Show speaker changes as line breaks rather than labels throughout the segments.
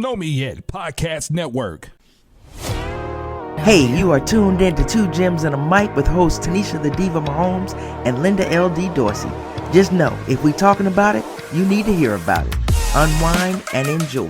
Know Me Yet Podcast Network.
Hey, you are tuned in to Two Gems and a Mic with hosts Tanisha the Diva Mahomes and Linda L.D. Dorsey. Just know, if we talking about it, you need to hear about it. Unwind and enjoy.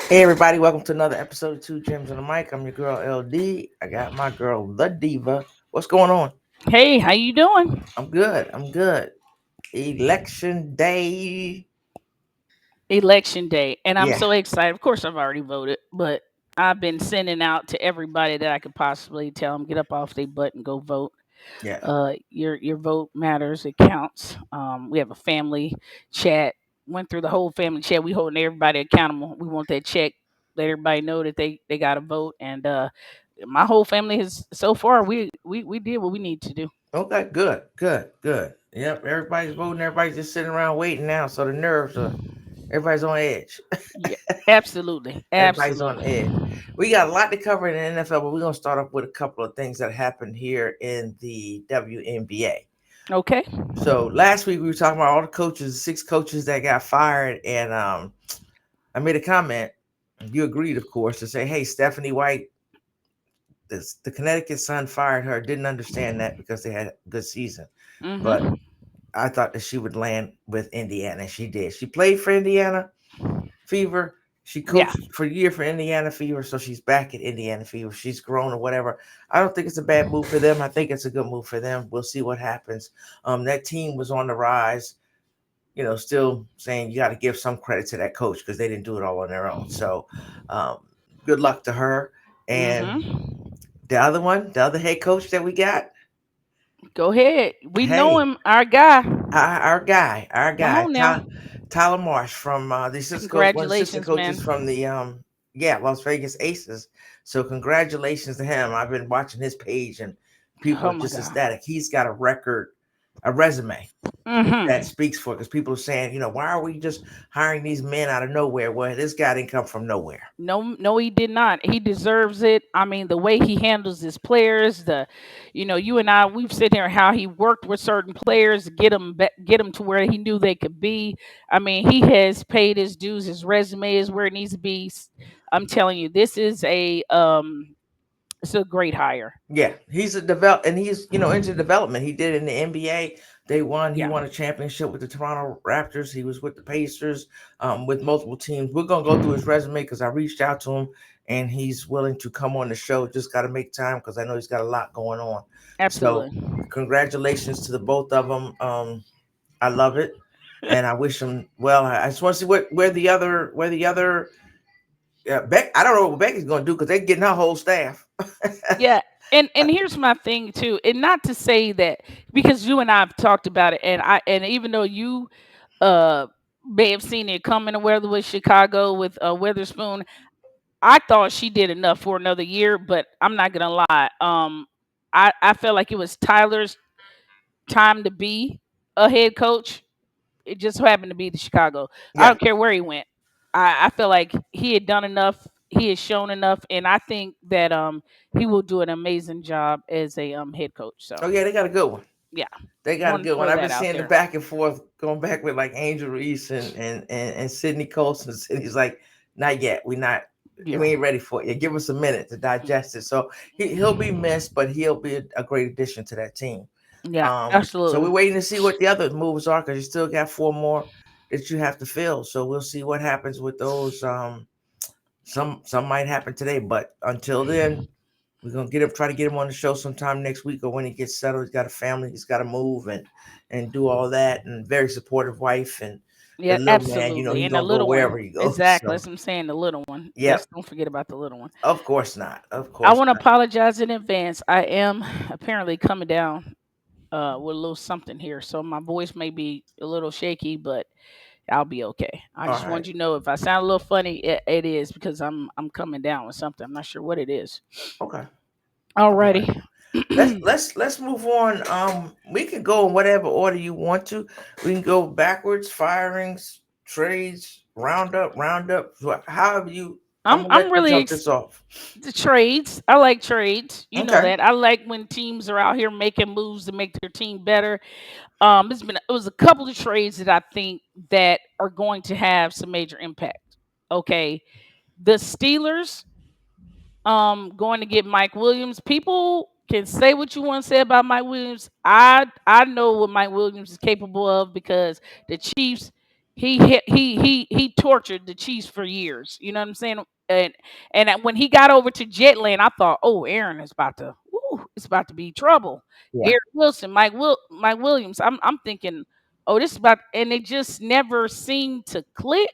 Hey everybody, welcome to another episode of Two Gems and a Mic. I'm your girl LD. I got my girl the Diva. What's going on?
Hey, how you doing?
I'm good. Election day.
Election day, and I'm
Yeah.
so excited. Of course, I've already voted, but I've been sending out to everybody that I could possibly tell them get up off their butt and go vote.
Yeah.
Your vote matters. It counts. We have a family chat. Went through the whole family chat. We holding everybody accountable. We want that check. Let everybody know that they got to vote. And my whole family has so far we did what we need to do.
Okay, good. Yep, everybody's voting. Everybody's just sitting around waiting now. So the nerves are, everybody's on edge.
Yeah, absolutely.
Everybody's on edge. We got a lot to cover in the NFL, but we're going to start off with a couple of things that happened here in the WNBA.
Okay.
So last week we were talking about all the coaches, 6 coaches that got fired, and I made a comment. You agreed, of course, to say, "Hey, Stephanie White, the Connecticut Sun fired her. Didn't understand that because they had a good season, but I thought that she would land with Indiana. She did. She played for Indiana Fever. She coached for a year for Indiana Fever, so she's back at Indiana Fever. She's grown or whatever. I don't think it's a bad move for them. I think it's a good move for them. We'll see what happens. That team was on the rise. You know, still saying you got to give some credit to that coach because they didn't do it all on their own. So, good luck to her. And the other head coach that we got.
Go ahead. We know him. Our guy.
Our guy.
Come on now.
Tyler Marsh from the assistant coach, one of the assistant coaches from the Las Vegas Aces. So congratulations to him. I've been watching his page and people are just ecstatic. He's got a resume that speaks for it, because people are saying, why are we just hiring these men out of nowhere? Well, this guy didn't come from nowhere.
No, he did not. He deserves it. I mean, the way he handles his players, you and I, we've seen here how he worked with certain players to get them to where he knew they could be. I mean, he has paid his dues. His resume is where it needs to be. I'm telling you, this is it's a great hire.
Yeah, he's into development. He did it in the NBA. They won. He won a championship with the Toronto Raptors. He was with the Pacers, with multiple teams. We're gonna go through his resume because I reached out to him and he's willing to come on the show. Just got to make time because I know he's got a lot going on.
Absolutely.
So, congratulations to the both of them. I love it, and I wish them well. I just want to see where the other. Yeah, I don't know what Becky's gonna do because they're getting her whole staff.
Yeah. And here's my thing too, and not to say that, because you and I have talked about it, and even though you may have seen it coming, whether it was Chicago with Witherspoon, I thought she did enough for another year, but I'm not gonna lie. I felt like it was Tyler's time to be a head coach. It just happened to be the Chicago. I don't care where he went. I feel like he had done enough. He has shown enough, and I think that he will do an amazing job as a head coach. So
they got a good one.
Yeah,
they got a good one. I've been seeing the back and forth going back with like Angel Reese and Sydney Colson. Sydney's like, not yet. We ain't ready for it. Give us a minute to digest it. So he'll be missed, but he'll be a great addition to that team.
Yeah, absolutely.
So we're waiting to see what the other moves are, because you still got 4 more that you have to fill. So we'll see what happens with those. Some might happen today, but until then, we're gonna try to get him on the show sometime next week, or when he gets settled. He's got a family, he's got to move and do all that, and very supportive wife, and
yeah,
the little
absolutely.
man, he's
and
gonna go wherever he goes.
Exactly, that's what I'm saying. The little one.
Yeah,
don't forget about the little one.
Of course not. Of course.
I want to apologize in advance. I am apparently coming down with a little something here, so my voice may be a little shaky, but I'll be okay. I just want you to know, if I sound a little funny, it is because I'm coming down with something. I'm not sure what it is.
Okay.
Alrighty.
Let's move on. We can go in whatever order you want to. We can go backwards, firings, trades, roundup. However you. I'm gonna
I'm
let you
really
jump this off.
the trades. I like trades. You know
Okay.
that. I like when teams are out here making moves to make their team better. It was a couple of trades that I think that are going to have some major impact. Okay, the Steelers going to get Mike Williams. People can say what you want to say about Mike Williams. I know what Mike Williams is capable of because the Chiefs he tortured the Chiefs for years. You know what I'm saying? When he got over to Jetland, I thought, oh, Aaron is about to, it's about to be trouble.
Yeah.
Eric Wilson, Mike Williams. I'm thinking, oh, this is about, and it just never seemed to click.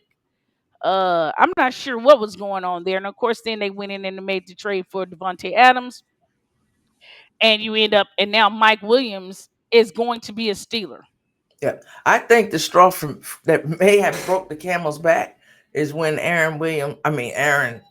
I'm not sure what was going on there. And of course, then they went in and made the trade for Devontae Adams, and you end up, and now Mike Williams is going to be a Steeler.
Yeah, I think the straw from that may have broke the camel's back is when Aaron Aaron.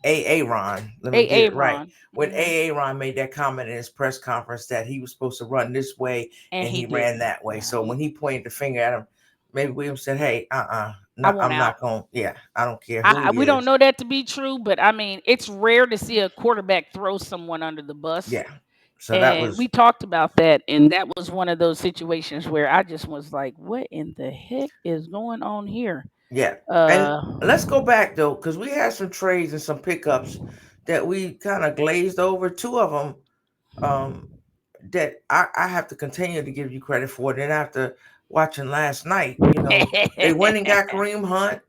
Let me get it right.
Ron,
When Aaron made that comment in his press conference that he was supposed to run this way
and
and
he
he ran
didn't.
that way.
Yeah,
So when he pointed the finger at him, maybe Williams said, "Hey,
I
no,
want
I'm
out.
not going. Yeah, I don't care who he
We don't
is.
know that to be true, but I mean, it's rare to see a quarterback throw someone under the bus.
Yeah." So that
And
was
we talked about that, and that was one of those situations where I just was like, "What in the heck is going on here?"
yeah. And
Uh,
let's go back though, because we had some trades and some pickups that we kind of glazed over. Two of them. That I have to continue to give you credit for. Then after watching last night, they went and got Kareem Hunt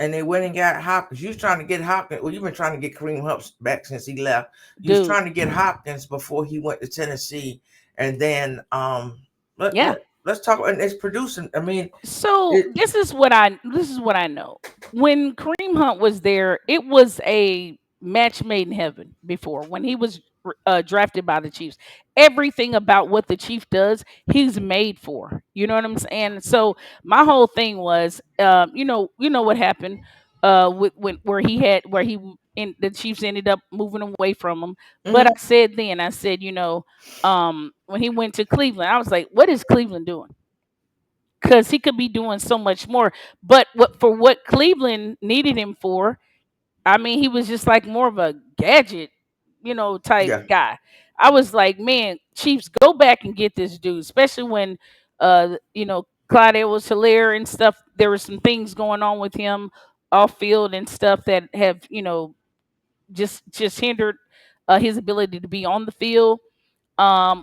and they went and got Hopkins. You was trying to get Hopkins. Well, you've been trying to get Kareem Hunt back since he left. You was
dude,
trying to get Hopkins before he went to Tennessee, and then
yeah.
let's talk. And it's producing. I mean,
So
it
this is what I know. When Kareem Hunt was there, it was a match made in heaven before when he was drafted by the Chiefs. Everything about what the Chief does, he's made for. You know what I'm saying? So my whole thing was, you know what happened, with when where he had where he in the Chiefs ended up moving away from him. But
mm-hmm,
I said, when he went to Cleveland, I was like, what is Cleveland doing? Because he could be doing so much more. But what Cleveland needed him for, I mean, he was just like more of a gadget, type
yeah,
guy. I was like, man, Chiefs, go back and get this dude, especially when, Clyde Edwards Hilaire and stuff. There were some things going on with him off field and stuff that have, just hindered his ability to be on the field.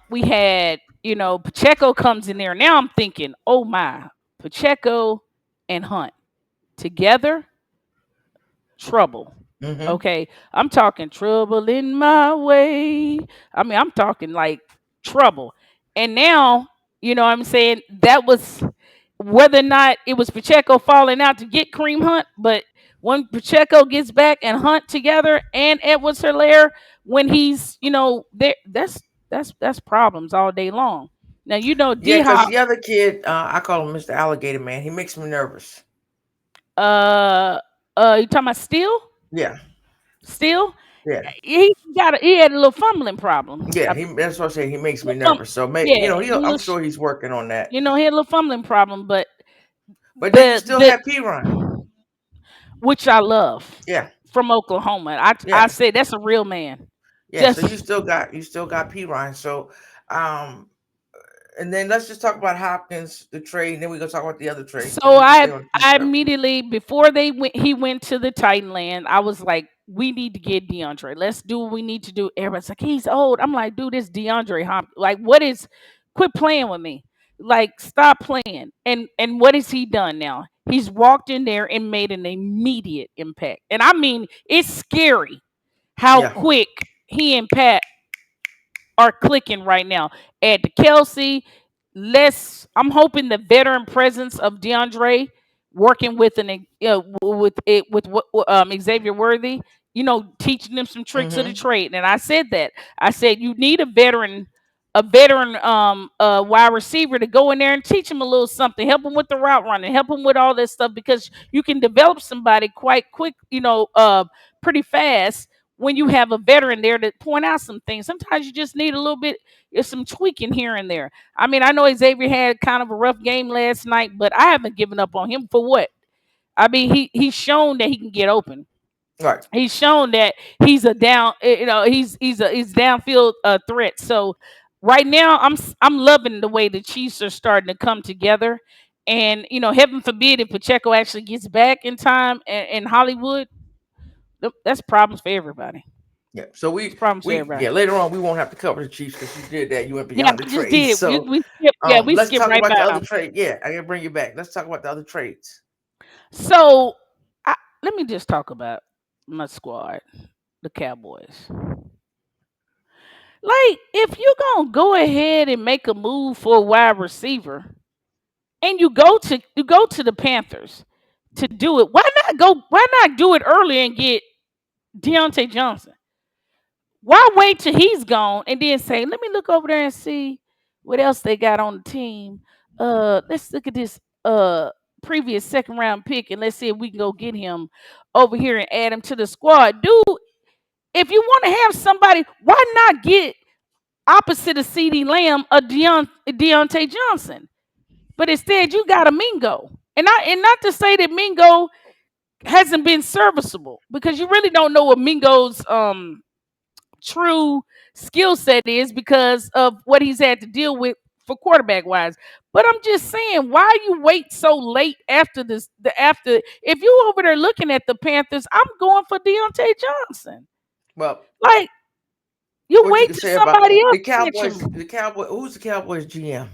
We had, Pacheco comes in there. Now I'm thinking, oh my, Pacheco and Hunt together, trouble.
mm-hmm,
Okay, I'm talking trouble in my way. I mean, I'm talking like trouble. And now, what I'm saying, that was whether or not it was Pacheco falling out to get Kareem Hunt, but when Pacheco gets back and Hunt together and Edwards Hilaire, when he's, there, that's problems all day long. Now
yeah.
D
Because
Hop,
the other kid, I call him Mr. Alligator Man. He makes me nervous.
uh you talking about Steele?
Yeah,
Steele?
yeah.
He had a little fumbling problem.
Yeah, that's what I say. He makes me
Little fum-
nervous. So maybe
yeah,
I'm sure he's working on that.
he had a little fumbling problem, but
But then you still
the
have P Ryan.
which I love
Yeah,
from Oklahoma. I
yeah,
say that's a real man.
yeah. So
Just
you still got P Ryan. So um, and then let's just talk about Hopkins, the trade, and then we go talk about the other trade
so
because we can stay on this
I
stuff.
immediately before he went to the Titan land, I was like, we need to get DeAndre. Let's do what we need to do. Everyone's like, he's old. I'm like, dude, this DeAndre Hopkins. Like, what is? Quit playing with me. Like, stop playing. And what has he done now? He's walked in there and made an immediate impact. And I mean, it's scary how
Yeah.
quick he and Pat are clicking right now. Add to Kelsey. I'm hoping the veteran presence of DeAndre working with Xavier Worthy, teaching them some tricks of the
Mm-hmm.
trade. And I said that. I said you need a veteran wide receiver to go in there and teach him a little something, help him with the route running, help him with all this stuff because you can develop somebody quite quick, pretty fast when you have a veteran there to point out some things. Sometimes you just need a little bit, there's some tweaking here and there. I mean, I know Xavier had kind of a rough game last night, but I haven't given up on him for what? I mean, he's shown that he can get open.
Right.
He's shown that he's a down, he's downfield threat. So right now, I'm loving the way the Chiefs are starting to come together. And heaven forbid if Pacheco actually gets back in time in Hollywood, that's problems for everybody.
Yeah. So
It's problems for
we
everybody.
yeah, later on we won't have to cover the Chiefs because you did that. You went
Yeah,
beyond the
I just
trades.
did.
So
We
let's
skipped
talk
right
about the
by
other
'em.
trade. Yeah, I gotta bring you back. Let's talk about the other trades.
So let me just talk about my squad, the Cowboys. Like, if you're gonna go ahead and make a move for a wide receiver, and you go to the Panthers to do it, why not do it earlier and get Deontay Johnson? Why wait till he's gone and then say, let me look over there and see what else they got on the team? Let's look at this previous second round pick and let's see if we can go get him over here and add him to the squad. Dude, if you want to have somebody, why not get opposite of CD Lamb a Deontay Johnson? But instead you got a Mingo. And not to say that Mingo hasn't been serviceable, because you really don't know what Mingo's true skill set is because of what he's had to deal with for quarterback wise. But I'm just saying, why you wait so late after this? After, if you over there looking at the Panthers, I'm going for Deontay Johnson.
Well,
Like, you
what you
wait
can
till
say about
somebody else
the
catch
Cowboys?
him.
The Cowboy. Who's the Cowboys GM?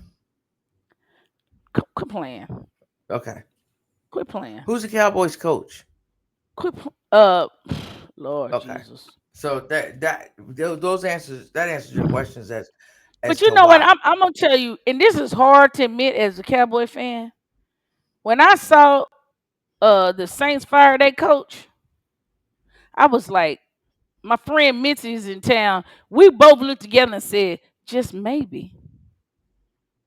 Quit playing.
Okay.
Quit playing.
Who's the Cowboys coach?
Quit. Lord
Okay.
Jesus.
So those answers that answers your questions as
But you
to
know what?
why.
I'm gonna tell you, and this is hard to admit as a Cowboy fan. When I saw the Saints fire their coach, I was like, my friend Mitzi's in town. We both looked together and said, just maybe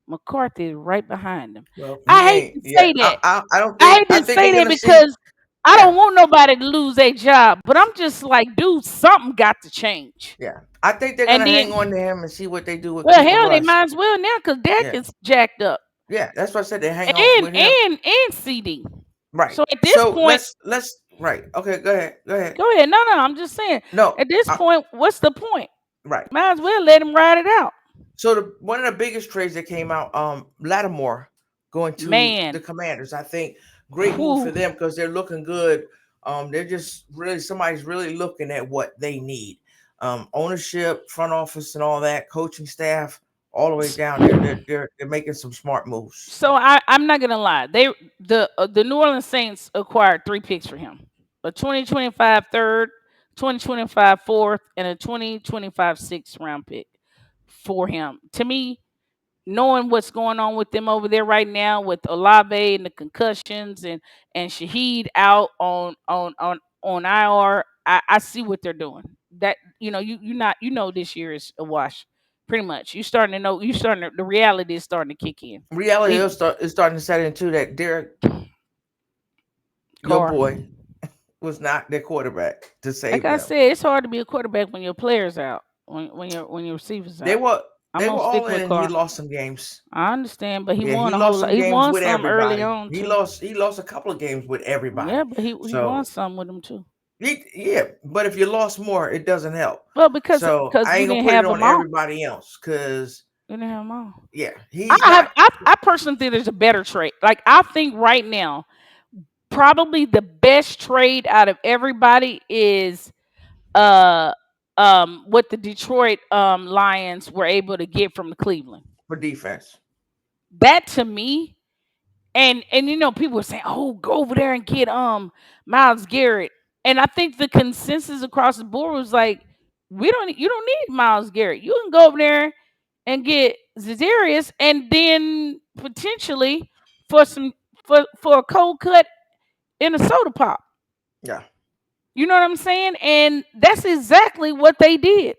McCarthy is right behind him.
Well, he
I hate
ain't.
to
Yeah,
say that.
I don't
I
think.
hate
I
to
think
say
you're
that
gonna see.
because I
Yeah,
don't want nobody to lose their job. But I'm just like, dude, something got to change.
yeah. I think they're
And
gonna hang on
then,
to him and see what they do with
well,
Cooper
hell, they
Rush.
might as well now because Dak
Yeah,
is jacked up.
yeah. That's what I said. They hang on
And
with him.
and CD.
Right.
So at this
So
point,
let's right. Okay, go ahead. Go ahead.
go ahead. No, I'm just saying.
No,
At this point, what's the point?
right.
Might as well let him ride it out.
So one of the biggest trades that came out, Lattimore going to the
Man.
Commanders. I think great move for
Whew.
them because they're looking good. They're just really somebody's really looking at what they need. Ownership, front office, and all that, coaching staff, all the way down there. They're making some smart moves.
So I'm not gonna lie. The New Orleans Saints acquired 3 picks for him: a 2025 third, 2025 fourth, and a 2025 sixth round pick for him. To me, knowing what's going on with them over there right now with Olave and the concussions and Shaheed out on IR, I see what they're doing. That this year is a wash. Pretty much, the reality is starting to kick in.
Reality
It,
is starting to set into that Derek, your
Carr,
boy, was not their quarterback to
like
save
I
them.
said, it's hard to be a quarterback when your players out, when your receivers
They
out.
were
I'm
they
gonna
were
stick
all in
with
and he
Carr.
lost some games.
I understand, but he
Yeah, he
won a whole
lost
lot.
some
He
games
won
with
some early
everybody.
on too.
He lost a couple of games with
Yeah,
everybody.
but he won
So
some with them too.
yeah, but if you lost more, it doesn't help.
Well, because
So
because
I
we
ain't gonna
didn't
put it
have
on
them all.
everybody else because
We didn't have them all.
yeah,
I
he's
have
not
I personally think there's a better trade. Like, I think right now, probably the best trade out of everybody is uh what the Detroit Lions were able to get from the Cleveland.
for defense.
That to me, and people were saying, "Oh, go over there and get Myles Garrett." And I think the consensus across the board was like, you don't need Myles Garrett. You can go over there and get Zedarius, and then potentially for some for a cold cut in a soda pop.
Yeah,
You know what I'm saying? And that's exactly what they did.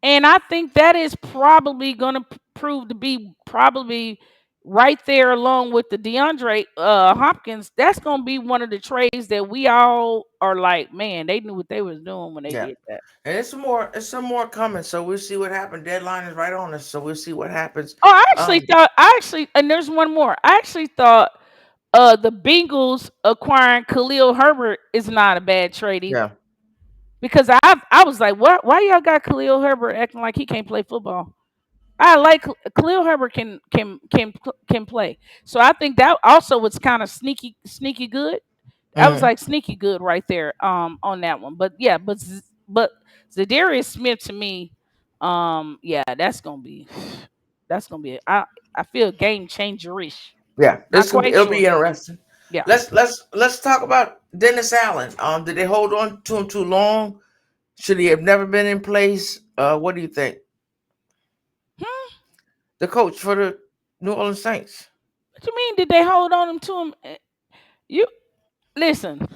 And I think that is probably going to prove to be probably right there along with the DeAndre Hopkins, that's gonna be one of the trades that we all are like, man, they knew what they was doing when they
Yeah.
did that.
And it's some more coming. So we'll see what happens. Deadline is right on us. So we'll see what happens.
Oh,
Um,
and there's one more. I actually thought the Bengals acquiring Khalil Herbert is not a bad trade either.
yeah.
Because I was like, what? Why y'all got Khalil Herbert acting like he can't play football? I like Khalil Herbert can play. So I think that also was kind of sneaky good. I was
Mhm.
like sneaky good right there on that one. But yeah, but Zadarius Smith to me, yeah, that's gonna be I feel game changerish.
Yeah.
Not
It's gonna be
quite
it'll
sure
be
though.
interesting.
Yeah.
Let's talk about Dennis Allen. Did they hold on to him too long? Should he have never been in place? What do you think?
Hmm?
The coach for the New Orleans Saints.
What you mean? Did they hold on him to him? You listen.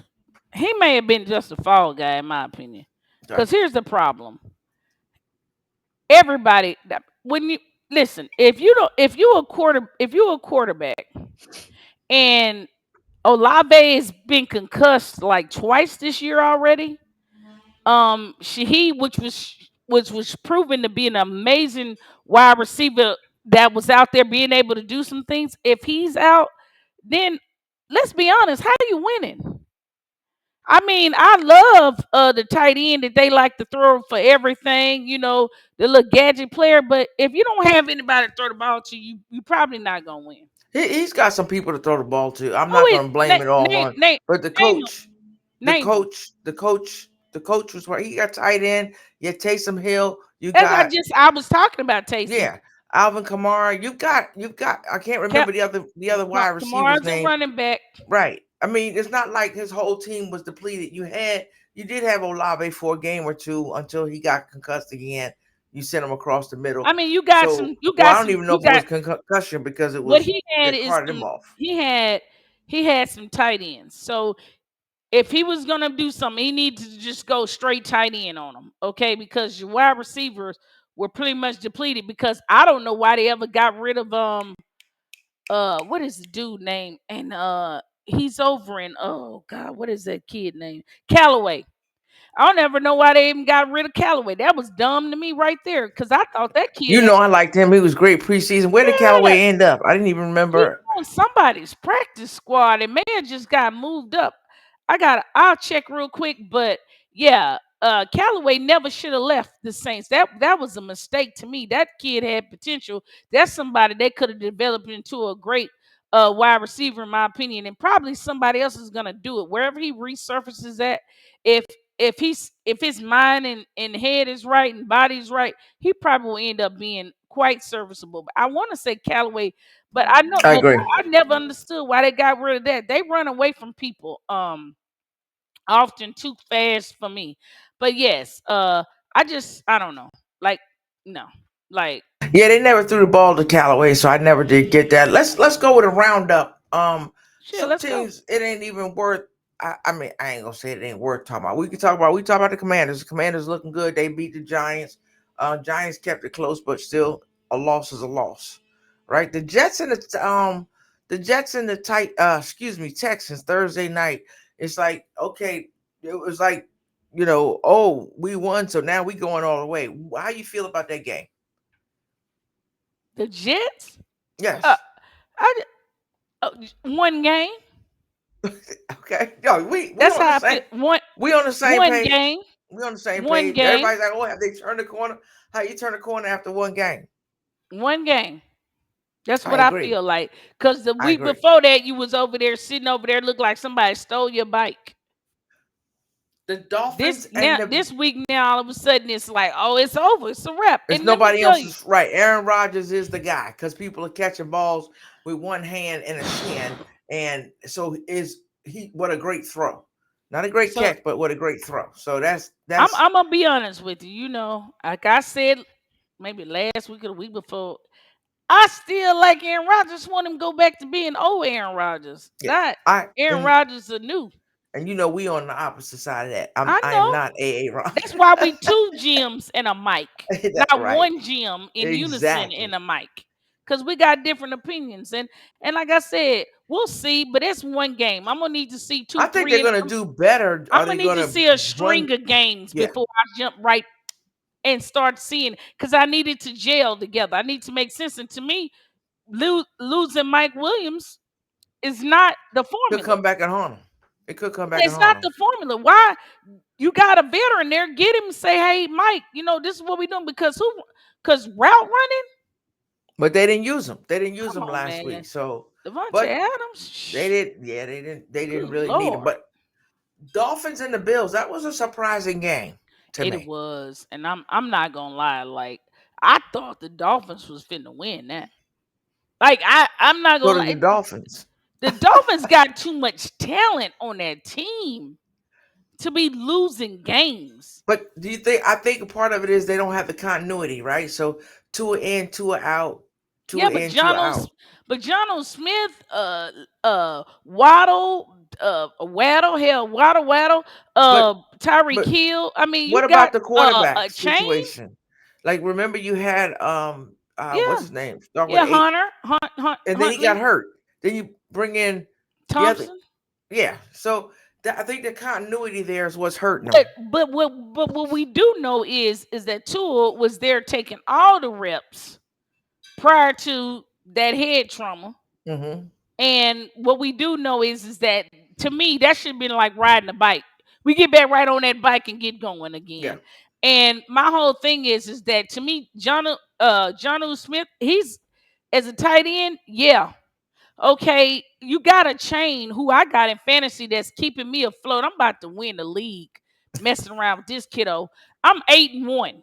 He may have been just a fall guy, in my opinion.
Okay.
Because here's the problem: everybody, when you listen, if you're a quarterback, and Olave has been concussed like twice this year already. Shaheed, which was proven to be an amazing wide receiver that was out there being able to do some things. If he's out, then let's be honest, how are you winning? I mean, I love the tight end that they like to throw for everything, the little gadget player. But if you don't have anybody to throw the ball to, you probably not gonna win.
He's got some people to throw the ball to. I'm
Oh,
not going to blame it all on, but the
name them,
coach, the
name them.
coach, the coach, the coach was where he got tight end. You had Taysom Hill. You
As
got
I was talking about Taysom.
yeah, Alvin Kamara. You've got. I can't remember the other wide receiver's
Kamara's a
name.
running back.
Right. I mean, it's not like his whole team was depleted. You did have Olave for a game or two until he got concussed again. You sent him across the middle.
I mean,
So, well, I don't even know
you
if it was
got
concussion because it
what
was
he had
that
is
carted him
some
off.
he had some tight ends. So if he was gonna do something, he needed to just go straight tight end on them, okay? Because your wide receivers were pretty much depleted. Because I don't know why they ever got rid of what is the dude name? And he's over in, oh god, what is that kid name? Callaway. I don't ever know why they even got rid of Callaway. That was dumb to me right there. Because I thought that kid
You
had,
know, I liked him. He was great preseason. Where did
yeah,
Callaway end up? I didn't even
he's
remember.
on somebody's practice squad. And man just got moved up. I'll check real quick, but yeah, Callaway never should have left the Saints. That was a mistake to me. That kid had potential. That's somebody they could have developed into a great wide receiver, in my opinion. And probably somebody else is gonna do it. Wherever he resurfaces at, if if his mind and head is right and body's right, he probably will end up being quite serviceable. But I want to say Callaway, but
I agree.
I never understood why they got rid of that. They run away from people often too fast for me. But yes, I don't know. Like no. Like
Yeah, they never threw the ball to Callaway, so I never did get that. Let's go with a roundup.
shit,
Some
let's go.
teams it ain't even worth. I mean, I ain't gonna say it ain't worth talking about. We talk about the Commanders. The Commanders looking good. They beat the Giants. Giants kept it close, but still a loss is a loss, right? The Texans Thursday night. It's like okay, it was like oh we won, so now we going all the way. How you feel about that game?
The Jets? Uh
Yes.
I one game.
Okay. Yo, we
That's
on the
how I
same
feel. One
we on the same
one
page.
game.
We on the same
One
page.
game.
Everybody's like, oh, have they turned the corner? How you turn the corner after one game?
One game. That's
I
what I
agree.
feel like. Cause the
I
week
agree.
before that, you was over there sitting over there, looked like somebody stole your bike.
The Dolphins and the
This week now, all of a sudden, it's like, oh, it's over, it's a wrap.
it's
And let me
nobody
tell you,
else's right. Aaron Rodgers is the guy because people are catching balls with one hand and a shin, and so is he? What a great throw! Not a great
so
catch, but what a great throw. So that's
I'm
that's
I'm gonna be honest with you. Like I said, maybe last week or the week before, I still like Aaron Rodgers. Want him to go back to being old Aaron Rodgers,
yeah.
not
I
Aaron Rodgers the new.
and we on the opposite side of that.
I
I am
know.
not A Ron.
That's why we two Gyms and a mic,
That's
not
right.
one gym in unison in
Exactly.
a mic. because we got different opinions. And like I said, we'll see. But it's one game. I'm gonna need to see
I
two,
think
three,
they're
and
gonna do better.
I'm
Are
gonna
they
need to
gonna
see a
run?
string of games
Yeah,
before I jump right and start seeing, because I needed to gel together. I need to make sense. And to me, losing Mike Williams is not the
could
formula.
come back and haunt them. It could come back and
It's
haunt
not
them.
the formula. Why? You got a veteran there, get him and say, hey, Mike, this is what we doing. Because route running?
But they didn't use them. They didn't use
Come
them
on,
last
man.
week. So,
Devontae
but
Adams?
they
Shh.
did. Yeah, they didn't. They didn't
Good
really need them.
Lord.
But Dolphins and the Bills. That was a surprising game to
It
me.
was. And I'm not gonna lie, like, I thought the Dolphins was finna win that. Like, I'm not
So
gonna
did the
lie.
Dolphins.
The Dolphins got too much talent on that team to be losing games.
But do you think? I think a part of it is they don't have the continuity, right? So two in, two out, two
Yeah, but
in, two out.
John Smith, Waddle, Waddle,
But
Tyreek
but
Hill. I mean,
what
you got
about the
a
quarterback
chain.
situation? Like, remember you had what's
Yeah,
his name? Start with
yeah,
an H, and then he got
Huntley,
hurt. Then you bring in the other.
Thompson.
Yeah. So I think the continuity there is what's hurting them.
But what we do know is that Tua was there taking all the reps prior to that head trauma.
Mm-hmm.
And what we do know is that, to me, that should have been like riding a bike. We get back right on that bike and get going
Yeah.
again. And my whole thing is that, to me, John Smith, he's, as a tight end, yeah. Okay, you got a chain who I got in fantasy that's keeping me afloat. I'm about to win the league messing around with this kiddo. I'm 8-1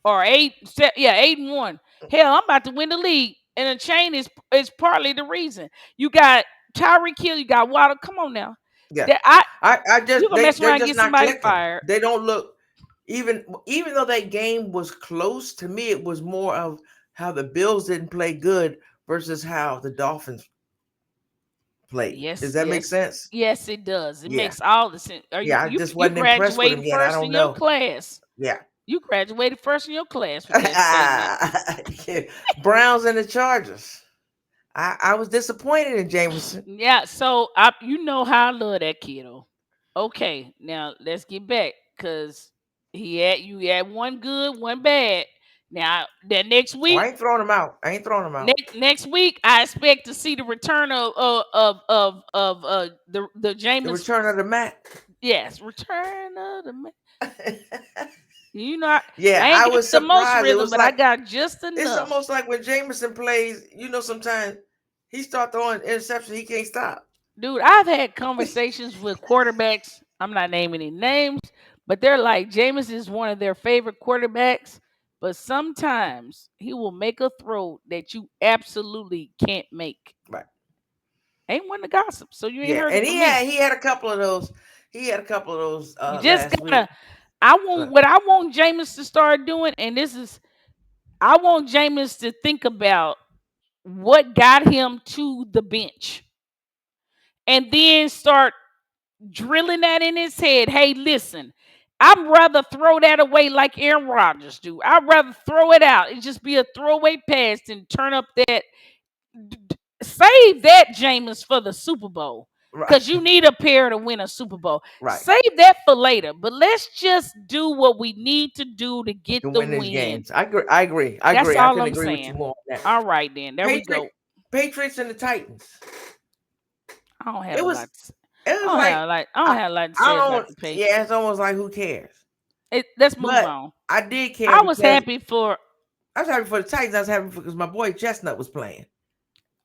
or 8-1. Hell, I'm about to win the league, and the chain is partly the reason. You got Tyreek Hill, you got Waddle. Come on now,
Yeah.
that
I
you
just
gonna mess
they're
around and
just
get
not
somebody
clicking.
fired.
They don't look even though that game was close, to me it was more of how the Bills didn't play good versus how the Dolphins played. Does
Yes,
that make
yes,
sense?
yes, it does. It
Yeah.
makes all the sense. Are you
Yeah, I
you
just
you
wasn't impressed with him
graduating
yet. I
first
don't
in your
know.
class?
Yeah.
You graduated first in your class with that statement.
Browns and the Chargers. I was disappointed in Jameson.
Yeah, so you know how I love that kiddo. Okay, now let's get back, because you had one good, one bad. Now that next
Oh,
week,
I ain't throwing him out. I ain't throwing him out.
next week, I expect to see the return of the
The
Jameis.
return of the Mac.
Yes, return of the man. I
Yeah,
ain't
I
got
was
the most
surprised. It
rhythm,
was
but I
like
got just
it's
enough.
almost like when Jameson plays, sometimes he start throwing interceptions, he can't stop.
Dude, I've had conversations with quarterbacks. I'm not naming any names, but they're like, Jameis is one of their favorite quarterbacks, but sometimes he will make a throw that you absolutely can't make.
Right.
Ain't one to gossip, so you ain't
Yeah,
heard it
and
from me.
he had a couple of those. He had a couple of those
You just
last
gotta.
week.
What I want Jameis to start doing, and this is, I want Jameis to think about what got him to the bench, and then start drilling that in his head. Hey, listen, I'd rather throw that away like Aaron Rodgers do. I'd rather throw it out. It just be a throwaway pass and turn up that. Save that, Jameis, for the Super Bowl.
Right.
Because you need a pair to win a Super Bowl.
Right.
Save that for later. But let's just do what we need to do to get
To
the
win these
win.
games. I agree.
That's
I
all
can
I'm
agree with you
saying.
more on that.
All right, then. There we go.
Patriots and the Titans.
I don't have
It
a
was
lot.
it
I
was
don't
like
have a lot. I don't have a lot to
I
say about
don't
the Patriots.
yeah, it's almost like who cares?
Let's move
But
on.
I did care
I was
because
happy for.
I was happy for the Titans. I was happy because my boy Chestnut was playing.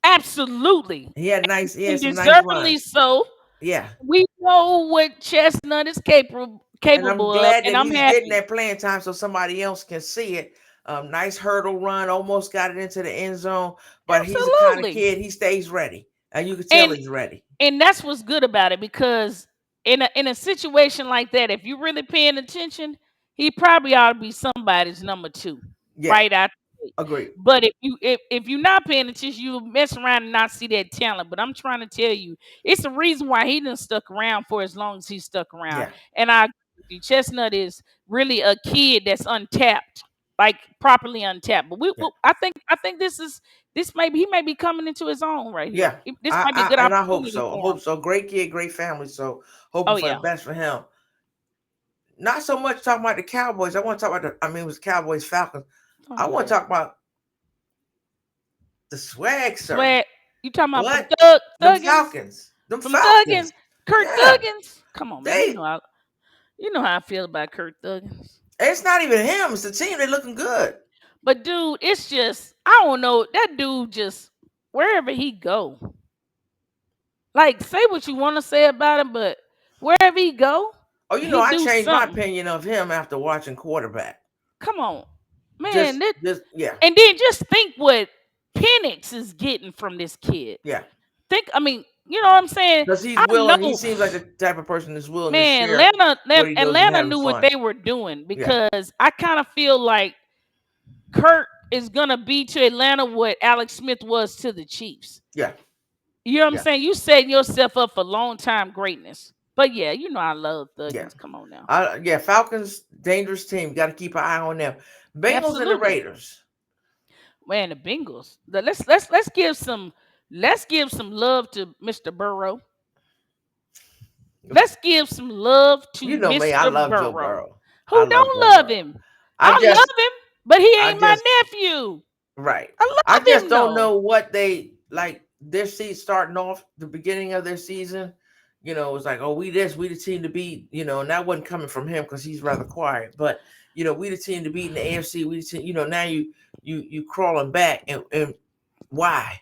Absolutely.
He had
And
some nice
deservedly
runs.
so.
Yeah.
We know what Chestnut is
And I'm
capable of,
glad
and
that
I'm
he's getting
happy.
that playing time so somebody else can see it. Nice hurdle run, almost got it into the end zone. But he's the kind of
Absolutely.
kid, he stays ready. And you can tell
And
he's ready.
that's what's good about it, because in a situation like that, if you're really paying attention, he probably ought to be somebody's number 2
Yeah,
right out the gate.
agreed.
But if you're not paying attention, you mess around and not see that talent. But I'm trying to tell you, it's the reason why he done stuck around for as long as he stuck around.
Yeah.
And I agree with you. Chestnut is really a kid that's untapped. like properly untapped. But
Yeah.
I think this he may be coming into his own right here.
Yeah.
This might be a good
I hope
opportunity
so. I
for
hope
him.
so. Great kid, great family. So
Oh
hoping for the
yeah,
best for him. Not so much talking about the Cowboys. I want to talk about it was Cowboys Falcons.
talking
I
about
want to
that
talk about the swag, sir.
swag. You talking about
What? Them
Thuggins?
Falcons. Them
Some Thuggins?
Falcons.
Kurt
Yeah.
Thuggins? Come on, man.
They
You know how I feel about Kurt Thuggins.
it's not even him, it's the team. They're looking good.
But dude, it's just I don't know. That dude just wherever he go, like say what you want to say about him, but wherever he go,
Oh,
he
I
do
changed my
something.
opinion of him after watching quarterback.
Come on, man.
Yeah,
And then just think what Penix is getting from this kid.
yeah.
I mean, you know what I'm saying?
Because he's
I
willing. He
know,
seems like the type of person that's willing to
man.
share what he knows and
Atlanta
having
knew what
fun.
they were doing
Yeah,
because I kind of feel like Kurt is gonna be to Atlanta what Alex Smith was to the Chiefs.
yeah,
You know what I'm
yeah,
saying? You setting yourself up for long time greatness. But yeah, you know I love
yeah.
Thuggins. Come on now.
Yeah, Falcons, dangerous team. Got to keep an eye on them. Bengals and the
Absolutely.
Raiders.
Man, the Bengals. Let's give some love to Mr. Burrow. Let's give some love to
You know me. I
Mr.
love Joe
Burrow.
Burrow. I
Who
love
don't
Joe
love
Burrow.
him?
I
I
just,
love him, but he
I
ain't my
just,
nephew.
right.
I
I
love
just
him
don't
though.
know what they like. Their season starting off the beginning of their season. It was like, oh, we the team to beat. And that wasn't coming from him because he's rather quiet. But we the team to beat in the AFC. We the team. Now you crawling back and why?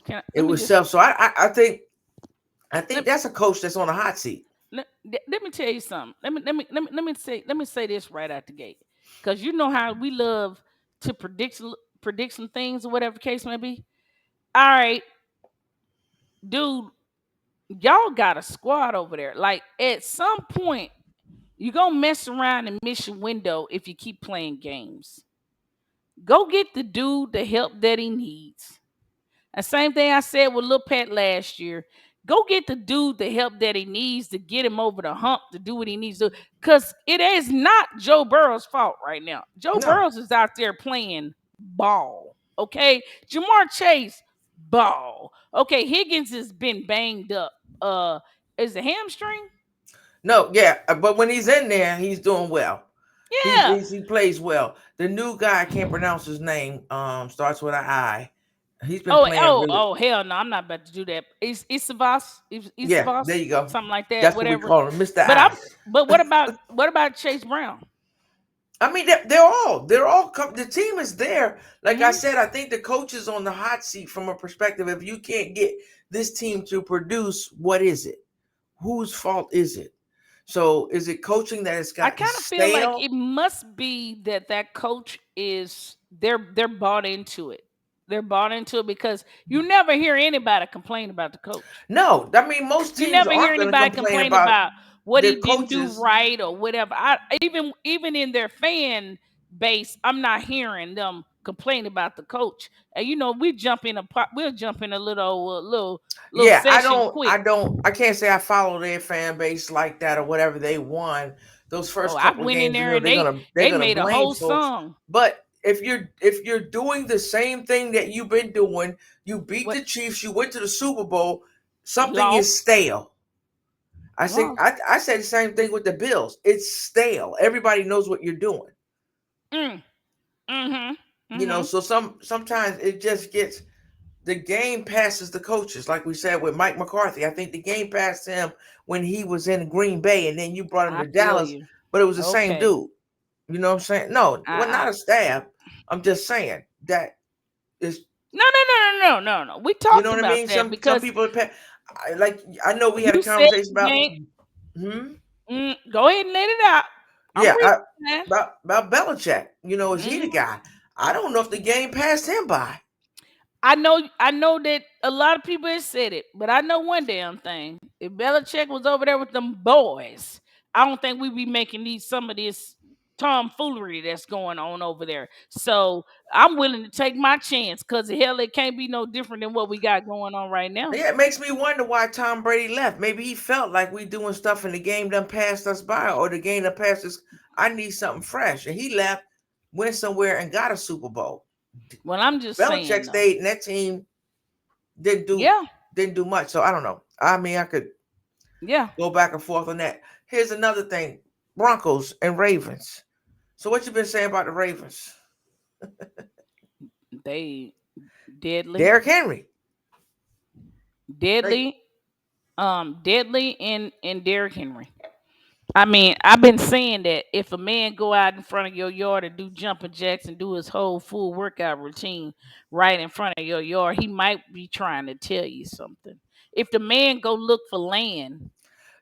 It
Let me
was
just
self. So I think
let,
that's a coach that's on a hot seat.
let me tell you something. Let me say this right out the gate. Because you know how we love to predict some things or whatever the case may be. All right, dude, y'all got a squad over there. Like at some point, you're gonna mess around and miss your window if you keep playing games. Go get the dude the help that he needs. The same thing I said with Lil Pat last year. Go get the dude the help that he needs to get him over the hump to do what he needs to. Because it is not Joe Burrow's fault right now. Joe
No,
Burrows is out there playing ball. Okay. Jamar Chase, ball. Okay. Higgins has been banged up. Is the hamstring?
no, yeah, but when he's in there, he's doing well.
Yeah.
He plays well. The new guy, I can't pronounce his name. Starts with an I. He's been playing really.
Hell no! I'm not about to do that. Isavas,
Yeah, there
Isavas,
you go.
something like that.
That's what we
Whatever.
call him, Mr.
But
I.
what about Chase Brown?
I mean, they're all the team is there. Like I
Hmm.
said, I think the coach is on the hot seat from a perspective. If you can't get this team to produce, what is it? Whose fault is it? So is it coaching that has
I
gotten
kind of feel like
stale?
it must be that coach is they're bought into it. They're bought into it because you never hear anybody complain about the coach.
No, I mean most
You
teams
never hear
aren't going to
anybody
complain
complain
about
about what
their
he didn't do
coaches.
right or whatever. I even in their fan base, I'm not hearing them complain about the coach. And we'll jump in a little
Yeah,
session quick.
I can't say I follow their fan base like that or whatever. They won those
Oh,
first
I
couple of
went in
games.
there and
They're
they
gonna
made a
blame
whole
folks.
song.
But if you're doing the same thing that you've been doing, you beat
What
the Chiefs, you went to the Super Bowl.
you
Something is
lost?
stale. I
You
say
lost.
I said the same thing with the Bills. It's stale. Everybody knows what you're doing.
Mm. Mm-hmm. Mm-hmm.
So sometimes it just gets the game passes the coaches, like we said with Mike McCarthy. I think the game passed him when he was in Green Bay, and then you brought him
I
to
feel
Dallas,
you.
but it was the same
Okay.
dude. You know what I'm saying? No, well,
I
not a stab. I'm just saying that is,
no. We
you know
talked
what I
about
mean.
that
Some
because
people like I know we had a
you said
conversation
the
about.
game.
Hmm?
Go ahead and let it out. I'm
Yeah,
ready, man.
about Belichick. Is he the
Mhm.
guy? I don't know if the game passed him by.
I know that a lot of people have said it, but I know one damn thing. If Belichick was over there with them boys, I don't think we'd be making some of this tomfoolery that's going on over there. So I'm willing to take my chance because hell, it can't be no different than what we got going on right now.
Yeah, it makes me wonder why Tom Brady left. Maybe he felt like we doing stuff and the game done passed us by, or the game done passed us. I need something fresh, and he left. went somewhere and got a Super Bowl.
Well, I'm just saying,
Belichick
though.
stayed, and that team
Yeah,
didn't do much. So I don't know. I mean, I could
yeah.
go back and forth on that. Here's another thing: Broncos and Ravens. So what you been saying about the Ravens?
They deadly,
Derrick Henry. Like,
deadly, deadly in Derrick Henry. I mean, I've been saying that if a man go out in front of your yard and do jumping jacks and do his whole full workout routine right in front of your yard, he might be trying to tell you something. If the man go look for land,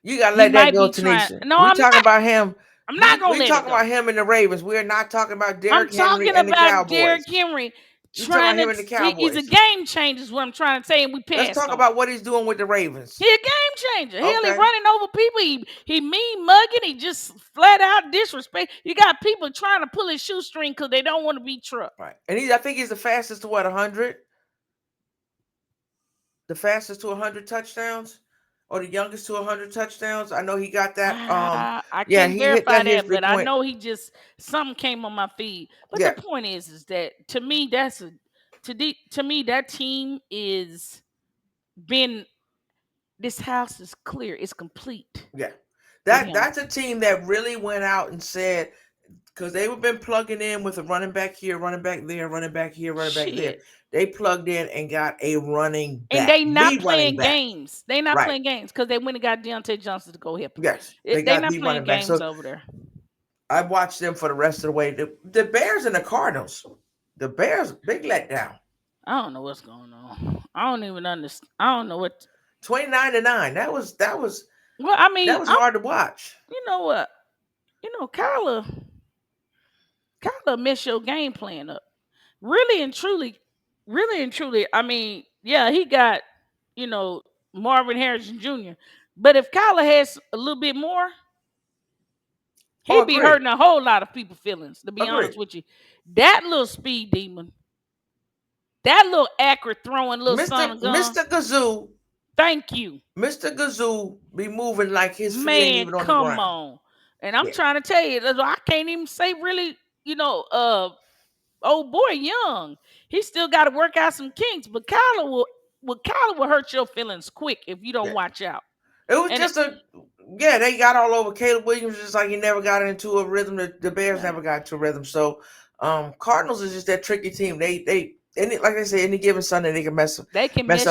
you gotta
he
let that
might
go,
be trying.
Tanisha.
No,
We
I'm
talking
not.
about him.
I'm not gonna
We
let it
talking
go.
about him and the Ravens. We're not talking about
I'm
Derrick Henry
talking
and the
about Derrick
Cowboys.
Henry
You talking
trying
about him
to.
and the
He's a
Cowboys.
game changer. Is what I'm trying to say, and we
Let's
passed
talk
on.
about what he's doing with the Ravens.
He a game changer. Hell, he
Okay.
running over people. He mean mugging. He just flat out disrespect. You got people trying to pull his shoestring because they don't want to be trucked.
Right. And I think he's the fastest to what, 100? The fastest to 100 touchdowns? Or the youngest to 100 touchdowns? I know he got that.
I
Yeah,
can't
he hit
verify
that
that,
history
but I
point.
know he just something came on my feed. But
Yeah.
the point is that to me to me that team is been this house is clear. It's complete
Yeah.
with him.
That's a team that really went out and said, because they've been plugging in with a running back here, running back there, running back here, running back there.
Shit.
They plugged in and got a running back.
And they not
the running
playing
back.
games. They not
Right.
playing games because they went and got Deontay Johnson to go help them.
Yes.
They
got
not
the
playing
running back.
games
So
over there.
I watched them for the rest of the way. The Bears and the Cardinals. The Bears, big letdown.
I don't know what's going on. I don't even understand. I don't know what.
29-9. That was
Well, I mean,
hard to watch.
you know what? You know, Kyler messed your game plan up. Really and truly. I mean, yeah, he got, you know, Marvin Harrison Jr. But if Kyler has a little bit more, he'd be
Agree.
hurting a whole lot of people's feelings, to be
Agree.
honest with you. That little speed demon, that little accurate throwing little son of gun.
Mr. Gazoo.
Thank you.
Mr. Gazoo be moving like his feet ain't
Man,
even on the
come
ground.
on. And I'm
Yeah.
trying to tell you, I can't even say really, you know, old boy young. He still got to work out some kinks, but Kyler will hurt your feelings quick if you don't
Yeah.
watch out.
It was
And
just they got all over Caleb Williams just like he never got into a rhythm. The Bears
Yeah.
never got into a rhythm. So Cardinals is just that tricky team. They like I said, any given Sunday they can mess up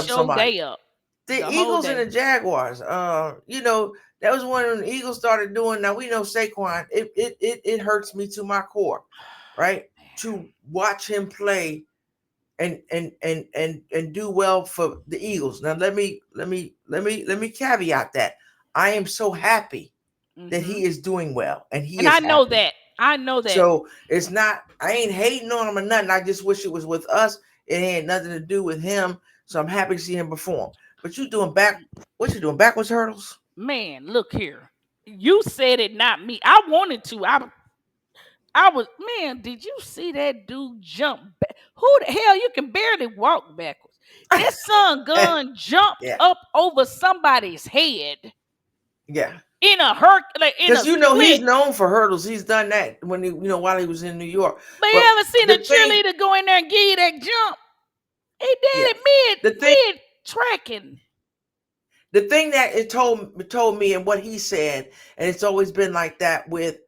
your
somebody.
day up.
The
whole
Eagles and
day.
the Jaguars, you know, that was when the Eagles started doing. Now we know Saquon. It hurts me to my core, right? To watch him play and do well for the Eagles. Now let me caveat that. I am so happy that he is doing well and he
And
is
I know
happy.
that. I know that.
So it's not, I ain't hating on him or nothing. I just wish it was with us. It had nothing to do with him. So I'm happy to see him perform. But you doing what you doing? Backwards hurdles?
Man, look here. You said it, not me. I wanted to. I was, man, did you see that dude jump back? Who the hell, you can barely walk backwards. This son gun jumped
Yeah.
up over somebody's head
Yeah.
in a like in a
Because you know
split.
he's known for hurdles. He's done that when while he was in New York.
But you ever seen a cheerleader go in there and give you that jump? He did it mid tracking.
The thing that it told me and what he said, and it's always been like that with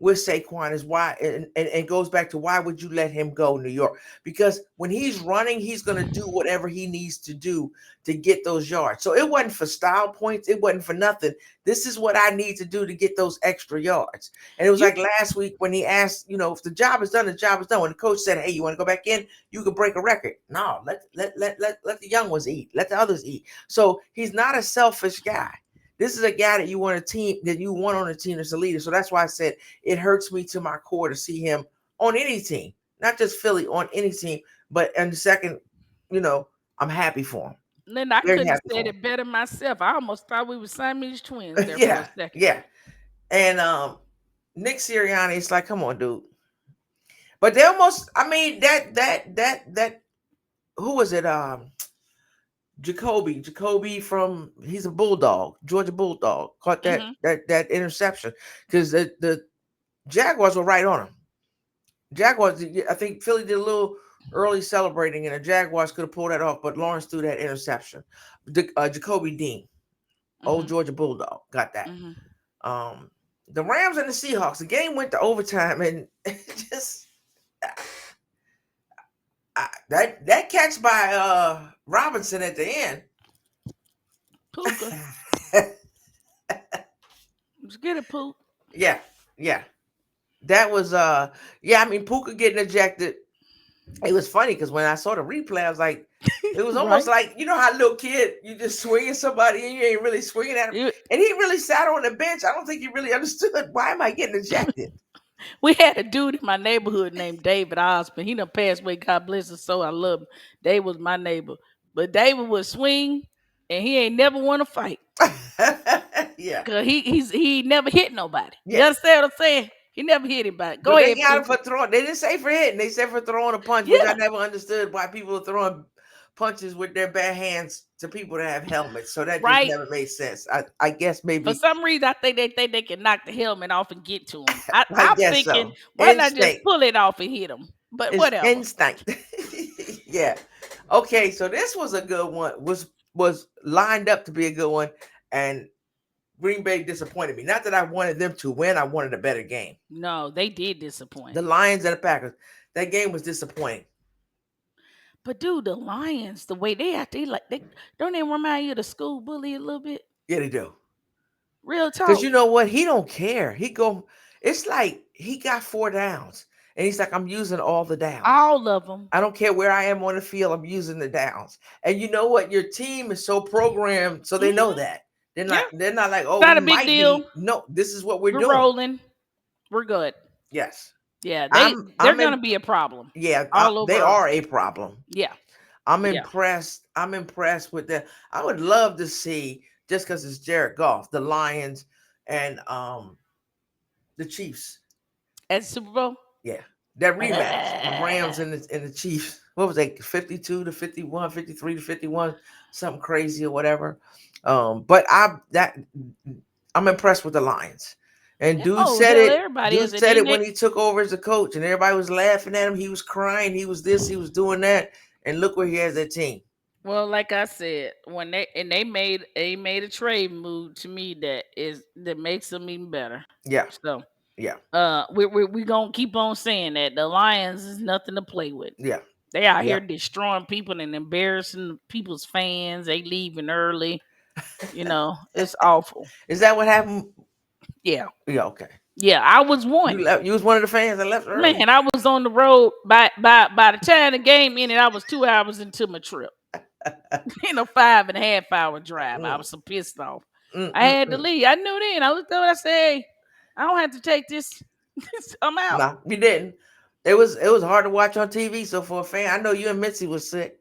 Saquon, is why, and it goes back to why would you let him go, New York? Because when he's running, he's going to do whatever he needs to do to get those yards. So it wasn't for style points. It wasn't for nothing. This is what I need to do to get those extra yards. And it was like last week when he asked, you know, if the job is done, the job is done. When the coach said, hey, you want to go back in? You could break a record. No, let the young ones eat. Let the others eat. So he's not a selfish guy. This is a guy that you want on a team as a leader. So that's why I said it hurts me to my core to see him on any team, not just Philly, on any team. But in the second, you know, I'm happy for him.
Then I couldn't have said it better myself. I almost thought we were Siamese twins there for a second.
Yeah. And Nick Sirianni, it's like, come on, dude. But they almost, I mean, that who was it? Jacoby from, he's a Bulldog, Georgia Bulldog, caught that interception because the Jaguars were right on him. Jaguars. I think Philly did a little early celebrating, and the Jaguars could have pulled that off, but Lawrence threw that interception. Jacoby Dean, old
Mhm.
Georgia Bulldog, got that.
Mhm.
Um, the Rams and the Seahawks. The game went to overtime, and just that catch by Robinson at the end.
Puka. Let's get it, Pook.
Yeah, yeah. That was yeah, I mean Puka getting ejected. It was funny because when I saw the replay, I was like, it was almost
Right.
like, you know how little kid, you just swinging somebody and you ain't really swinging at him.
You-
And he really sat on the bench. I don't think he really understood, why am I getting ejected?
We had a dude in my neighborhood named David Osmond. He done passed away. God bless his soul. I love him. David was my neighbor. But David would swing and he ain't never won a fight.
Yeah.
Cause he never hit nobody. You
Yeah.
understand what I'm saying? He never hit anybody. Go
But they
ahead,
got him
Puka.
for throwing. They didn't say for hitting. They said for throwing a punch, which I
Yeah,
never understood why people are throwing punches with their bare hands to people that have helmets. So that just
right.
never made sense. I guess
For
maybe,
some reason, I think they can knock the helmet off and get to him.
I
I'm
guess
thinking,
so.
why not just
Instinct.
pull it off and hit him? But
It's
whatever.
instinct. Yeah. Okay, so this was a good one. Was lined up to be a good one, and Green Bay disappointed me. Not that I wanted them to win. I wanted a better game.
No, they did disappoint.
The Lions and the Packers. That game was disappointing.
But dude, the Lions, the way they act, they don't they remind you of the school bully a little bit?
Yeah, they do.
Real talk.
Because you know what? He don't care. It's like he got 4 downs. And he's like, I'm using all the downs.
All of them.
I don't care where I am on the field. I'm using the downs. And you know what? Your team is so programmed, so they know that. They're not.
Yeah.
They're not like, oh,
Not
we
a big
might
deal.
be. No, this is what we're
We're
doing.
rolling. We're good.
Yes.
Yeah,
I'm
gonna be a problem.
Yeah,
All over.
they are a problem.
Yeah.
I'm
Yeah.
impressed. I'm impressed with that. I would love to see, just because it's Jared Goff, the Lions and the Chiefs.
At Super Bowl.
Yeah. That rematch. The Rams and the Chiefs. What was that? 52 to 51, 53 to 51, something crazy or whatever. But I'm impressed with the Lions. And dude
Oh,
said
hell,
it.
everybody
Dude
is.
said it when he took over as a coach, and everybody was laughing at him. He was crying. He was this. He was doing that. And look where he has that team.
Well, like I said, when they made a trade move to me that makes them even better.
Yeah.
So
Yeah.
we gonna keep on saying that the Lions is nothing to play with.
Yeah.
They out
Yeah.
here destroying people and embarrassing people's fans. They leaving early. You know, it's awful.
Is that what happened?
Yeah.
Yeah. Okay.
Yeah, I was one.
You was one of the fans that left early.
Man, I was on the road by the time the game ended. I was 2 hours into my trip. 5.5 hour drive. I was so pissed off. I had to leave. I knew then. I said, hey, I don't have to take this. I'm out.
Nah, we didn't. It was hard to watch on TV. So for a fan, I know you and Mitzi was sick.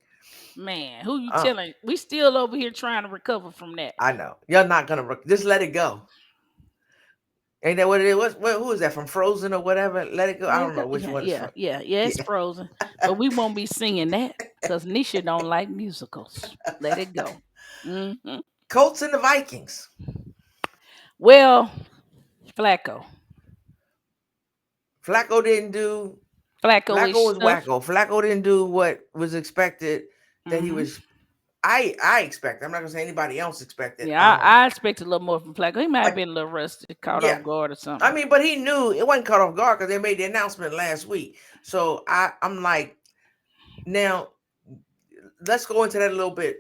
Man, who you telling? We still over here trying to recover from that.
I know. You're not gonna just let it go. Ain't that what it was? Who is that from Frozen or whatever? Let it go. I don't know which one.
Yeah, it's Frozen. But we won't be singing that because Nisha don't like musicals. Let it go. Mm-hmm.
Colts and the Vikings.
Well, Flacco
didn't do.
Flacco
was wacko. Flacco didn't do what was expected that he was. I expect. I'm not gonna say anybody else expected.
Yeah, I expect a little more from Flacco. He might have been a little rusty, caught off guard or something.
I mean, but he knew it wasn't caught off guard because they made the announcement last week. So I'm like, now let's go into that a little bit.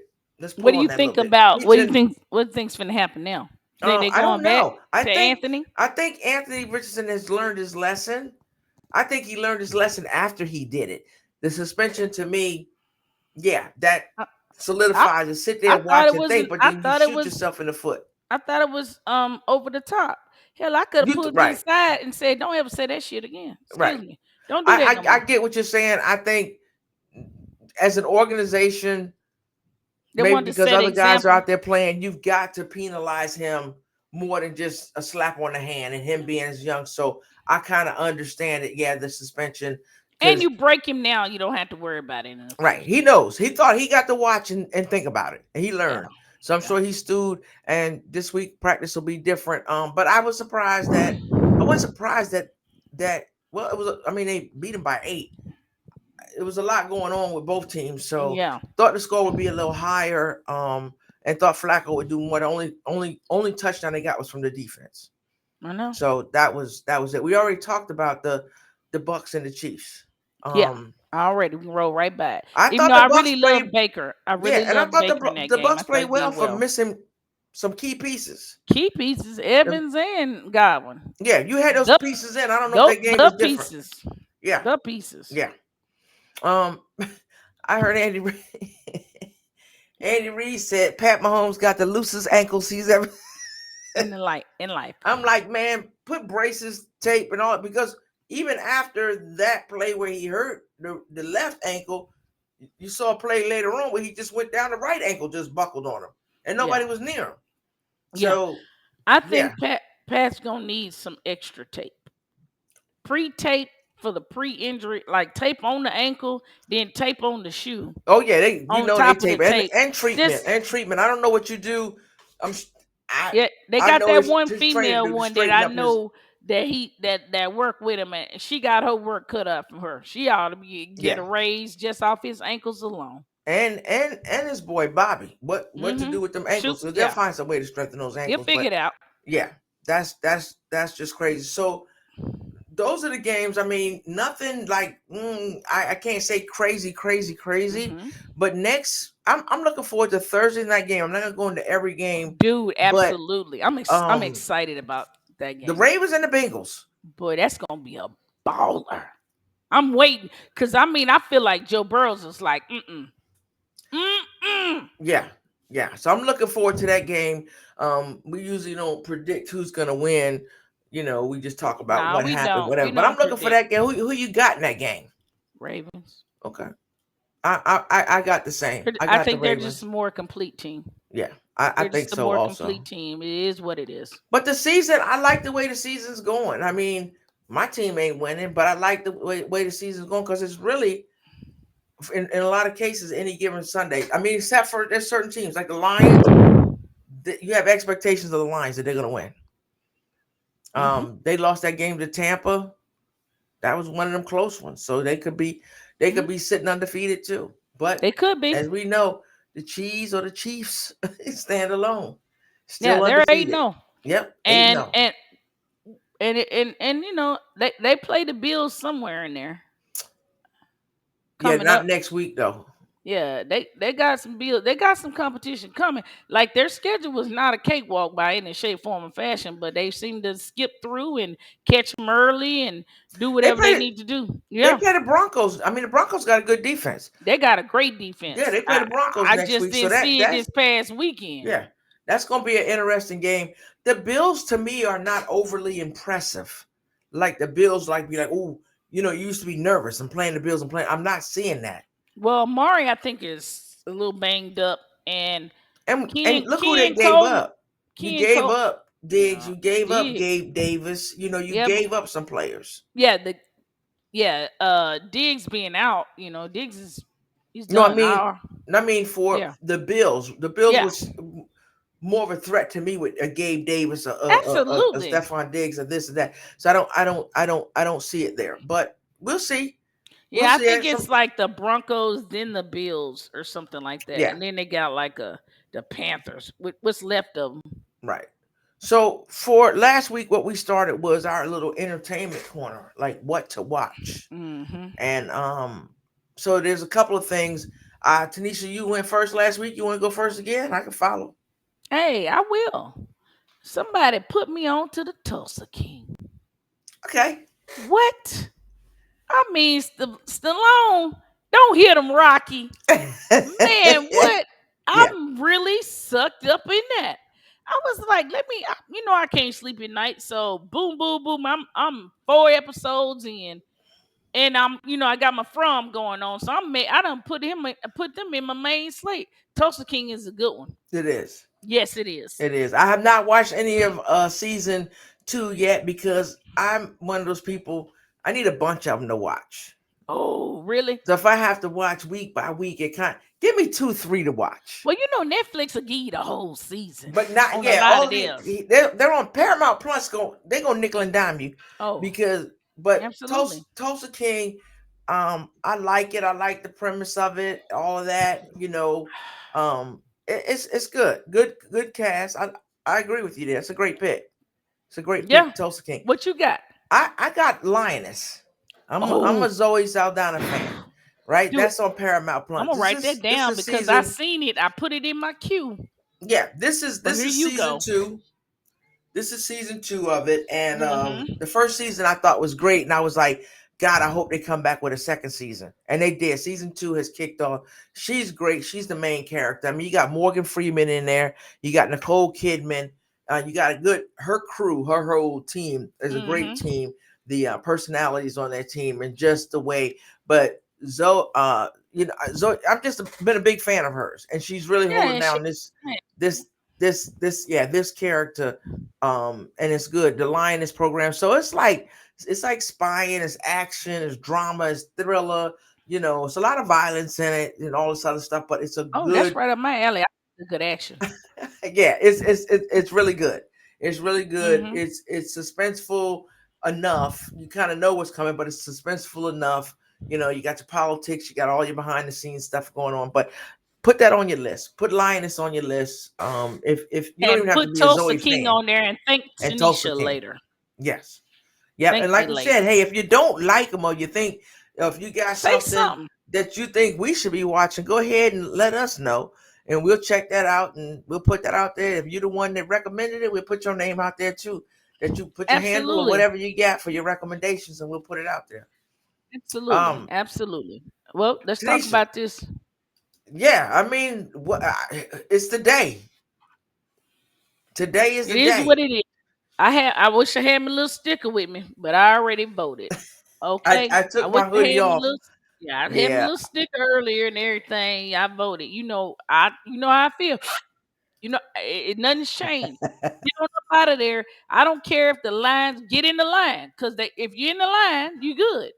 What do you think about? What do you think? What think's gonna happen now?
I don't know.
Anthony.
I think Anthony Richardson has learned his lesson. I think he learned his lesson after he did it. The suspension to me, that solidifies and sit there and watch and think, but then you shoot yourself in the foot.
I thought it was over the top. Hell, I could have pulled him aside and said, "Don't ever say that shit again." Excuse me. Don't do that.
I get what you're saying. I think as an organization, maybe because other guys are out there playing, you've got to penalize him more than just a slap on the hand and him being as young. So I kind of understand it. Yeah, the suspension.
And you break him now, you don't have to worry about it.
Right. He knows. He thought he got to watch and think about it. And he learned. Yeah. So I'm sure he stewed. And this week practice will be different. But I was surprised that well, it was. I mean, they beat them by 8. It was a lot going on with both teams, so
Yeah,
thought the score would be a little higher. And thought Flacco would do more. The only touchdown they got was from the defense.
I know.
So that was it. We already talked about the Bucks and the Chiefs.
Yeah, already we roll right back.
I
Even
thought
though
the
I
Bucks
really love
played.
Baker, I
Yeah,
really
and I
love
thought
Baker in that
the
game.
Bucks
I
played
thought he
well
did
for
well.
missing some key pieces.
Key pieces, Evans and Godwin.
Yeah, you had those
The,
pieces in. I don't know if that game was different.
pieces.
Yeah,
The pieces.
yeah. I heard Andy Reid said Pat Mahomes got the loosest ankles he's ever
in life.
I'm like, man, put braces, tape, and all, because even after that play where he hurt the left ankle, you saw a play later on where he just went down, the right ankle just buckled on him, and nobody was near him. So
I think Pat's gonna need some extra tape. Pre-tape for the pre-injury, like tape on the ankle, then tape on the shoe.
Oh yeah, they tape
the
and treatment. I don't know what you do.
They got that one female one that I know that worked with him, and she got her work cut out from her. She ought to get a raise just off his ankles alone.
And his boy Bobby, what to do with them ankles? So they'll find some way to strengthen those ankles.
He'll figure it out.
Yeah, that's just crazy. So those are the games. I mean, nothing like I can't say crazy, but next I'm looking forward to Thursday night game. I'm not gonna go into every game,
dude. Absolutely, I'm excited about that game.
The Ravens and the Bengals.
Boy, that's gonna be a baller. I'm waiting because I feel like Joe Burrows is like
Yeah. So I'm looking forward to that game. We usually don't predict who's gonna win. We just talk about what happened, whatever. But I'm looking for that game. Who you got in that game?
Ravens.
Okay. I got the same.
I think they're just a more complete team.
Yeah, I think so. More also,
complete team. It is what it is.
But the season, I like the way the season's going. I mean, my team ain't winning, but I like the way the season's going, because it's really, in a lot of cases, any given Sunday. I mean, except for there's certain teams like the Lions. You have expectations of the Lions that they're going to win. They lost that game to Tampa. That was one of them close ones. So they could be sitting undefeated too. But
they could be.
As we know, the Cheese or the Chiefs stand alone. Still
they're
undefeated.
8-0.
Yep.
And they play the Bills somewhere in there.
Not up next week though.
Yeah, they got some Bills. They got some competition coming. Like, their schedule was not a cakewalk by any shape, form, or fashion, but they seem to skip through and catch them early and do whatever they need to do. Yeah,
they play the Broncos. I mean, the Broncos got a good defense.
They got a great defense.
Yeah, they play the Broncos next week.
I just didn't see it this past weekend.
Yeah, that's going to be an interesting game. The Bills, to me, are not overly impressive. Like the Bills, be like, oh, you used to be nervous and playing the Bills and playing. I'm not seeing that.
Well, Mari, I think, is a little banged up, and
look who they gave up. You gave up Diggs. You gave up Gabe Davis. You gave up some players.
Yeah, Diggs being out. Diggs he's done.
I mean for the Bills. The Bills was more of a threat to me with a Gabe Davis, a Stephon Diggs, or this and that. So I don't see it there. But we'll see.
I think it's like the Broncos, then the Bills, or something like that. Yeah. And then they got the Panthers. What's left of them?
Right. So for last week, what we started was our little entertainment corner, like what to watch.
Mm-hmm.
And so there's a couple of things. Tanisha, you went first last week. You want to go first again? I can follow.
Hey, I will. Somebody put me on to the Tulsa King.
Okay.
What? I mean, Stallone, don't hit him, Rocky. Man, what? I'm really sucked up in that. I was like, I can't sleep at night. So boom, boom, boom. I'm 4 episodes in, and I got my From going on. So I done put them in my main slate. Tulsa King is a good one.
It is.
Yes, it is.
It is. I have not watched any of season 2 yet, because I'm one of those people. I need a bunch of them to watch.
Oh, really?
So if I have to watch week by week, give me 2, 3 to watch.
Well, Netflix will give you the whole season.
But not they're on Paramount Plus. They're gonna nickel and dime you.
Oh,
because But
Absolutely.
Tulsa King, I like it. I like the premise of it, all of that. It's good. Good cast. I agree with you there. It's a great pick. It's a great
Yeah.
pick, Tulsa King.
What you got?
I got Lioness. I'm
Oh,
a Zoe Saldana fan. Right?
do it.
That's on Paramount
I'm
Plus.
gonna write that
This
down
is
because I
season.
seen it. I put it in my queue.
Yeah,
But
this
here
is
you
season
go.
2. This is season 2 of it, and
Mm-hmm.
the first season I thought was great, and I was like, God, I hope they come back with a second season, and they did. Season 2 has kicked off. She's great. She's the main character. I mean, you got Morgan Freeman in there. You got Nicole Kidman. You got her crew, her whole team is a great
Mm-hmm.
team. The personalities on that team, and just the way. But Zoe, Zoe, I've just been a big fan of hers, and she's really
Yeah,
holding
and she.
down this this character, and it's good. The Lioness program, so it's like spying, it's action, it's drama, it's thriller. It's a lot of violence in it and all this other stuff, but it's a
Oh, that's
good.
right up my alley. I like good action.
Yeah, it's really good. It's really good.
Mm-hmm.
It's suspenseful enough. You kind of know what's coming, but it's suspenseful enough. You got your politics, you got all your behind the scenes stuff going on, but put that on your list. Put Lioness on your list. If you don't
And
even have to
put
be a
Tulsa
Zoe
King
fan,
on there and thank
and Tulsa
Tanisha
King.
later.
Yes. Yep.
Thank
And
me
like we said,
later.
hey, if you don't like them or you think if you got
Say
something
something.
that you think we should be watching, go ahead and let us know. And we'll check that out and we'll put that out there. If you're the one that recommended it, we'll put your name out there too. That you put your handle or
Absolutely.
whatever you got for your recommendations, and we'll put it out there.
Absolutely. Absolutely. Well, let's talk
Tanisha,
about this.
yeah, I mean, it's the day. Today is
It
the
is
day.
what it is. I wish I had my little sticker with me, but I already voted. Okay.
I
I
took
wish
my
I
hoodie
had my
off.
little I had my
Yeah.
little sticker earlier and everything. I voted. You know how I feel. Nothing's changed. Get on up out of there. I don't care if the lines get in the line, because if you're in the line, you good.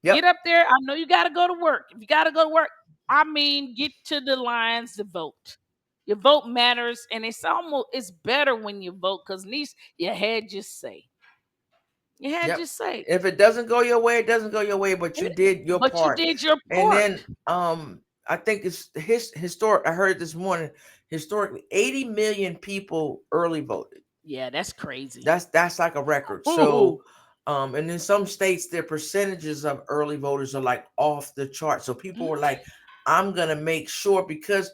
Get
Yep.
up there. I know you got to go to work. If you got to go to work, I mean, get to the lines to vote. Your vote matters, and it's better when you vote because at least you had your say. You had
Yep.
your say.
If it doesn't go your way, it doesn't go your way, but you did your
But you
part.
did your
And
part.
then I think it's historic. I heard this morning, historically 80 million people early voted.
Yeah, that's crazy.
That's like a record. So and in some states their percentages of early voters are like off the chart. So people were like, I'm gonna make sure, because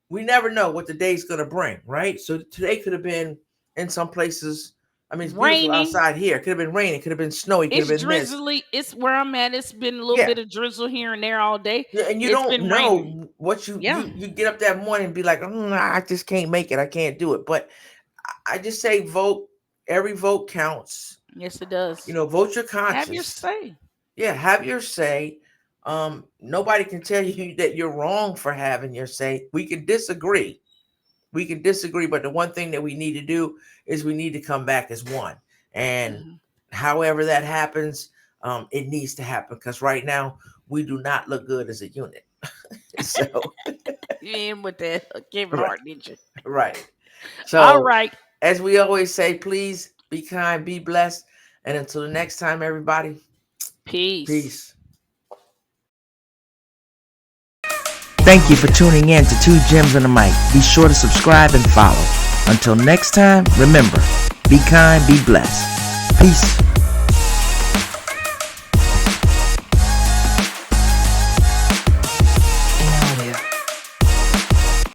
we never know what the day's gonna bring, right? So today could have been, in some places, I mean, it's beautiful
Raining.
outside here. It could have been raining, could have been snowy, could have
It's
been mist.
drizzly. It's where I'm at. It's been a little
Yeah.
bit of drizzle here and there all day.
Yeah, and you
It's
don't
been raining.
know what you
Yeah.
you get up that morning and be like, I just can't make it. I can't do it. But I just say vote. Every vote counts.
Yes, it does.
Vote your conscience.
Have your say.
Yeah, have your say. Nobody can tell you that you're wrong for having your say. We can disagree. But the one thing that we need to do is we need to come back as one. And however that happens, it needs to happen, because right now we do not look good as a unit. So
You in with that Kevin Hart, didn't you?
right. So
all right.
As we always say, please be kind, be blessed. And until the next time, everybody,
Peace.
Thank you for tuning in to Two Gems and a Mic. Be sure to subscribe and follow. Until next time, remember, be kind, be blessed. Peace.